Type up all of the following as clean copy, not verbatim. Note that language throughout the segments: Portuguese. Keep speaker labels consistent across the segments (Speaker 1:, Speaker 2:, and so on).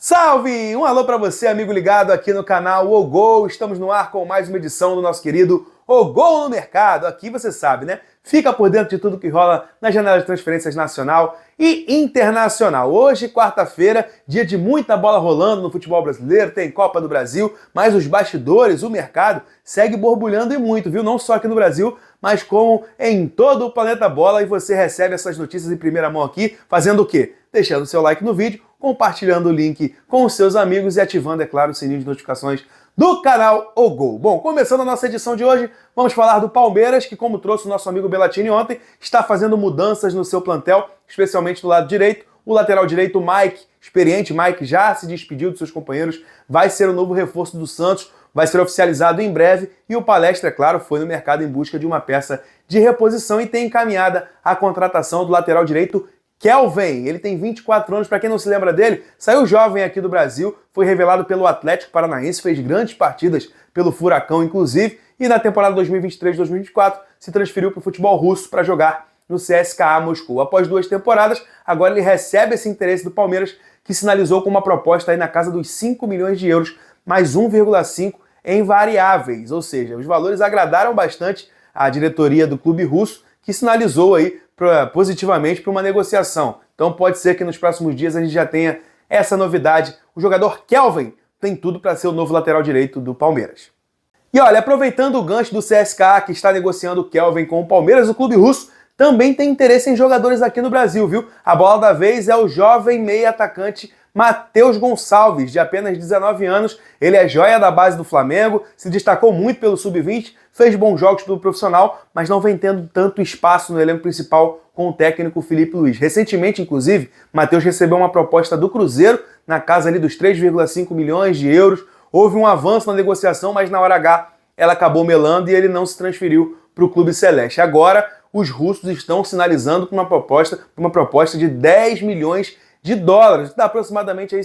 Speaker 1: Salve! Um alô para você, amigo ligado aqui no canal O Gol. Estamos no ar com mais uma edição do nosso querido O Gol no Mercado. Aqui você sabe, né? Fica por dentro de tudo que rola na janela de transferências nacional e internacional. Hoje, quarta-feira, dia de muita bola rolando no futebol brasileiro, tem Copa do Brasil, mas os bastidores, o mercado, segue borbulhando e muito, viu? Não só aqui no Brasil, mas como em todo o planeta bola. E você recebe essas notícias em primeira mão aqui, fazendo o quê? Deixando o seu like no vídeo, compartilhando o link com os seus amigos e ativando, é claro, o sininho de notificações do canal O Gol. Bom, começando a nossa edição de hoje, vamos falar do Palmeiras, que, como trouxe o nosso amigo Bellatini ontem, está fazendo mudanças no seu plantel, especialmente do lado direito. O lateral direito, Mike, experiente Mike, já se despediu dos seus companheiros, vai ser o novo reforço do Santos, vai ser oficializado em breve, e o Palestra, é claro, foi no mercado em busca de uma peça de reposição e tem encaminhada a contratação do lateral direito Kelvin. Ele tem 24 anos, para quem não se lembra dele, saiu jovem aqui do Brasil, foi revelado pelo Atlético Paranaense, fez grandes partidas pelo Furacão, inclusive, e na temporada 2023-2024 se transferiu para o futebol russo para jogar no CSKA Moscou. Após 2 temporadas, agora ele recebe esse interesse do Palmeiras, que sinalizou com uma proposta aí na casa dos 5 milhões de euros, mais 1,5 em variáveis, ou seja, os valores agradaram bastante a diretoria do clube russo, que sinalizou aí positivamente para uma negociação. Então pode ser que nos próximos dias a gente já tenha essa novidade. O jogador Kelvin tem tudo para ser o novo lateral direito do Palmeiras. E olha, aproveitando o gancho do CSKA, que está negociando o Kelvin com o Palmeiras, o clube russo também tem interesse em jogadores aqui no Brasil, viu? A bola da vez é o jovem meia atacante Matheus Gonçalves, de apenas 19 anos. Ele é joia da base do Flamengo, se destacou muito pelo Sub-20, fez bons jogos pelo profissional, mas não vem tendo tanto espaço no elenco principal com o técnico Felipe Luiz. Recentemente, inclusive, Matheus recebeu uma proposta do Cruzeiro, na casa ali dos 3,5 milhões de euros. Houve um avanço na negociação, mas na hora H ela acabou melando e ele não se transferiu para o clube celeste. Agora, os russos estão sinalizando com uma proposta de 10 milhões de dólares, dá aproximadamente aí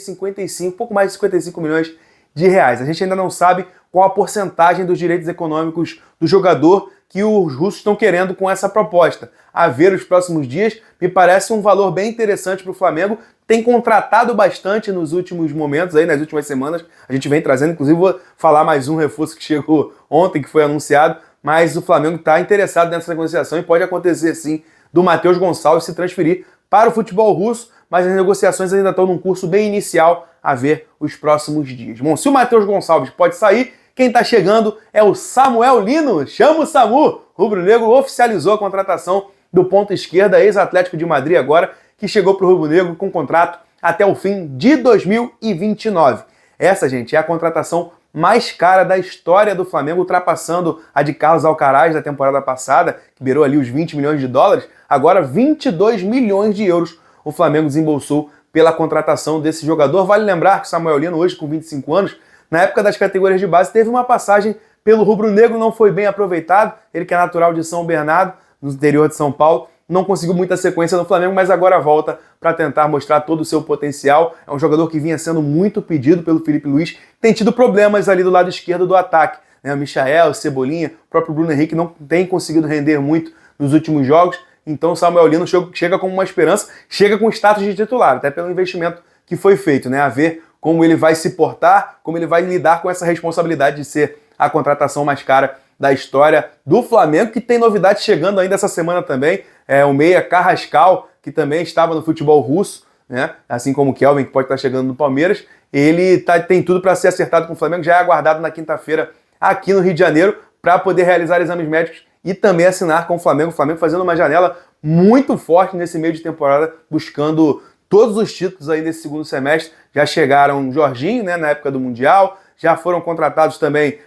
Speaker 1: pouco mais de 55 milhões de reais. A gente ainda não sabe qual a porcentagem dos direitos econômicos do jogador que os russos estão querendo com essa proposta. A ver os próximos dias, me parece um valor bem interessante para o Flamengo. Tem contratado bastante nos últimos momentos, aí nas últimas semanas. A gente vem trazendo, inclusive vou falar mais um reforço que chegou ontem, que foi anunciado, mas o Flamengo está interessado nessa negociação e pode acontecer sim do Matheus Gonçalves se transferir para o futebol russo, mas as negociações ainda estão num curso bem inicial, a ver os próximos dias. Bom, se o Matheus Gonçalves pode sair, quem está chegando é o Samuel Lino. Chama o Samu! O rubro-negro oficializou a contratação do ponta esquerda, ex-Atlético de Madrid agora, que chegou para o rubro-negro com contrato até o fim de 2029. Essa, gente, é a contratação mais cara da história do Flamengo, ultrapassando a de Carlos Alcaraz da temporada passada, que beirou ali os 20 milhões de dólares. Agora 22 milhões de euros o Flamengo desembolsou pela contratação desse jogador. Vale lembrar que o Samuel Lino, hoje com 25 anos, na época das categorias de base, teve uma passagem pelo rubro-negro, não foi bem aproveitado. Ele que é natural de São Bernardo, no interior de São Paulo, não conseguiu muita sequência no Flamengo, mas agora volta para tentar mostrar todo o seu potencial. É um jogador que vinha sendo muito pedido pelo Felipe Luiz, tem tido problemas ali do lado esquerdo do ataque, né? O Michael, o Cebolinha, o próprio Bruno Henrique não tem conseguido render muito nos últimos jogos. Então o Samuel Lino chega como uma esperança, chega com status de titular, até pelo investimento que foi feito, né? A ver como ele vai se portar, como ele vai lidar com essa responsabilidade de ser a contratação mais cara da história do Flamengo, que tem novidades chegando ainda essa semana também. O meia Carrascal, que também estava no futebol russo, né? Assim como o Kelvin, que pode estar chegando no Palmeiras. Ele tem tudo para ser acertado com o Flamengo, já é aguardado na quinta-feira aqui no Rio de Janeiro para poder realizar exames médicos e também assinar com o Flamengo fazendo uma janela muito forte nesse meio de temporada, buscando todos os títulos aí nesse segundo semestre. Já chegaram o Jorginho, né, na época do Mundial, já foram contratados também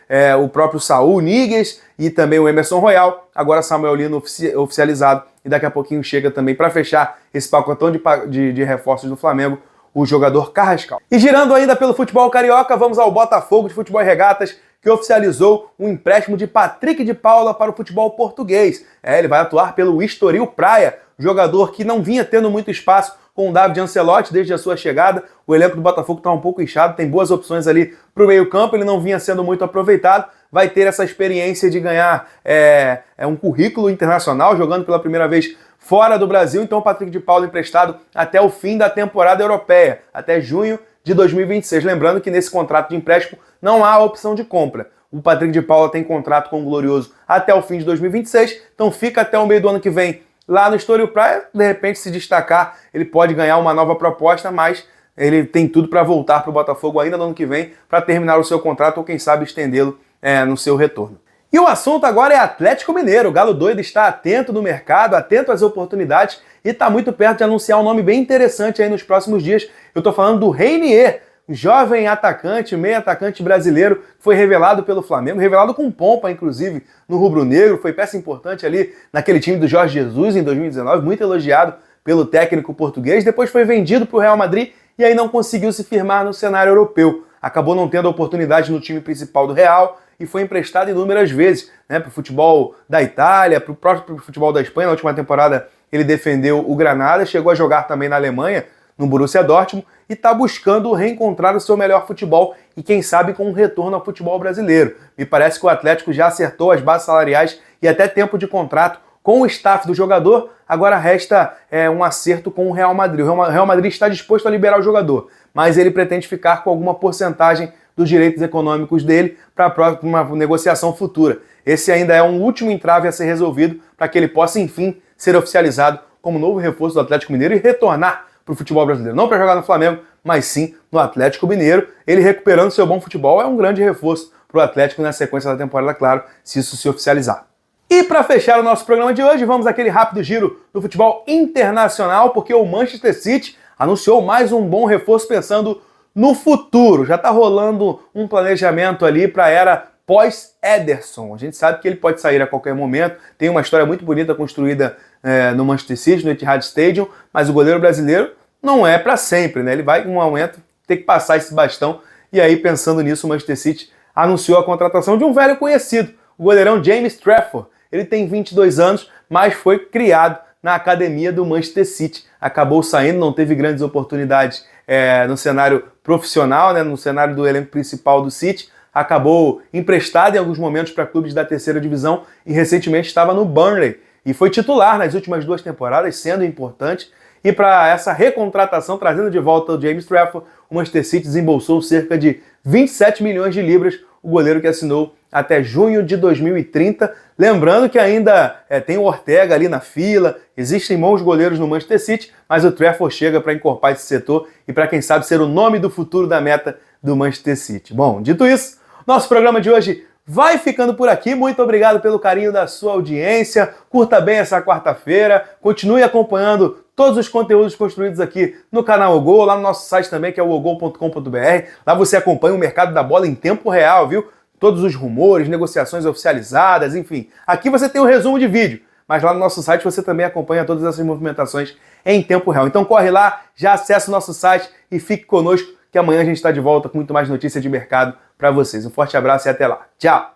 Speaker 1: o próprio Saúl Níguez e também o Emerson Royal, agora Samuel Lino oficializado, e daqui a pouquinho chega também para fechar esse pacotão de reforços do Flamengo, o jogador Carrascal. E girando ainda pelo futebol carioca, vamos ao Botafogo de Futebol e Regatas, que oficializou um empréstimo de Patrick de Paula para o futebol português. Ele vai atuar pelo Estoril Praia, jogador que não vinha tendo muito espaço com o David Ancelotti desde a sua chegada. O elenco do Botafogo está um pouco inchado, tem boas opções ali para o meio-campo, ele não vinha sendo muito aproveitado. Vai ter essa experiência de ganhar um currículo internacional, jogando pela primeira vez fora do Brasil. Então o Patrick de Paula emprestado até o fim da temporada europeia, até junho de 2026. Lembrando que nesse contrato de empréstimo não há opção de compra. O Patrick de Paula tem contrato com o Glorioso até o fim de 2026, então fica até o meio do ano que vem lá no Estoril Praia. De repente, se destacar, ele pode ganhar uma nova proposta, mas ele tem tudo para voltar para o Botafogo ainda no ano que vem para terminar o seu contrato ou quem sabe estendê-lo no seu retorno. E o assunto agora é Atlético Mineiro. O Galo Doido está atento no mercado, atento às oportunidades e está muito perto de anunciar um nome bem interessante aí nos próximos dias. Eu estou falando do Reinier, um jovem atacante, meio atacante brasileiro, que foi revelado pelo Flamengo, revelado com pompa, inclusive, no rubro-negro, foi peça importante ali naquele time do Jorge Jesus em 2019, muito elogiado pelo técnico português, depois foi vendido para o Real Madrid e aí não conseguiu se firmar no cenário europeu. Acabou não tendo oportunidade no time principal do Real e foi emprestado inúmeras vezes, né, para o futebol da Itália, para o próprio futebol da Espanha. Na última temporada ele defendeu o Granada, chegou a jogar também na Alemanha, no Borussia Dortmund, e está buscando reencontrar o seu melhor futebol e quem sabe com um retorno ao futebol brasileiro. Me parece que o Atlético já acertou as bases salariais e até tempo de contrato com o staff do jogador, agora resta um acerto com o Real Madrid. O Real Madrid está disposto a liberar o jogador, mas ele pretende ficar com alguma porcentagem dos direitos econômicos dele para uma negociação futura. Esse ainda é um último entrave a ser resolvido para que ele possa, enfim, ser oficializado como novo reforço do Atlético Mineiro e retornar para o futebol brasileiro. Não para jogar no Flamengo, mas sim no Atlético Mineiro. Ele recuperando seu bom futebol é um grande reforço para o Atlético na sequência da temporada, claro, se isso se oficializar. E para fechar o nosso programa de hoje, vamos àquele rápido giro do futebol internacional, porque o Manchester City anunciou mais um bom reforço pensando no futuro. Já está rolando um planejamento ali para a era pós-Ederson. A gente sabe que ele pode sair a qualquer momento, tem uma história muito bonita construída no Manchester City, no Etihad Stadium, mas o goleiro brasileiro não é para sempre, né? Ele vai, em um momento, ter que passar esse bastão, e aí, pensando nisso, o Manchester City anunciou a contratação de um velho conhecido, o goleirão James Trafford. Ele tem 22 anos, mas foi criado na academia do Manchester City. Acabou saindo, não teve grandes oportunidades no cenário profissional, né, no cenário do elenco principal do City. Acabou emprestado em alguns momentos para clubes da terceira divisão e recentemente estava no Burnley. E foi titular nas últimas 2 temporadas, sendo importante. E para essa recontratação, trazendo de volta o James Trafford, o Manchester City desembolsou cerca de 27 milhões de libras, o goleiro que assinou até junho de 2030. Lembrando que ainda tem o Ortega ali na fila, existem bons goleiros no Manchester City, mas o Trafford chega para encorpar esse setor e para, quem sabe, ser o nome do futuro da meta do Manchester City. Bom, dito isso, nosso programa de hoje vai ficando por aqui. Muito obrigado pelo carinho da sua audiência. Curta bem essa quarta-feira. Continue acompanhando todos os conteúdos construídos aqui no canal OGO, lá no nosso site também, que é o ogol.com.br. Lá você acompanha o mercado da bola em tempo real, viu? Todos os rumores, negociações oficializadas, enfim. Aqui você tem um resumo de vídeo, mas lá no nosso site você também acompanha todas essas movimentações em tempo real. Então corre lá, já acessa o nosso site e fique conosco, que amanhã a gente está de volta com muito mais notícia de mercado para vocês. Um forte abraço e até lá. Tchau!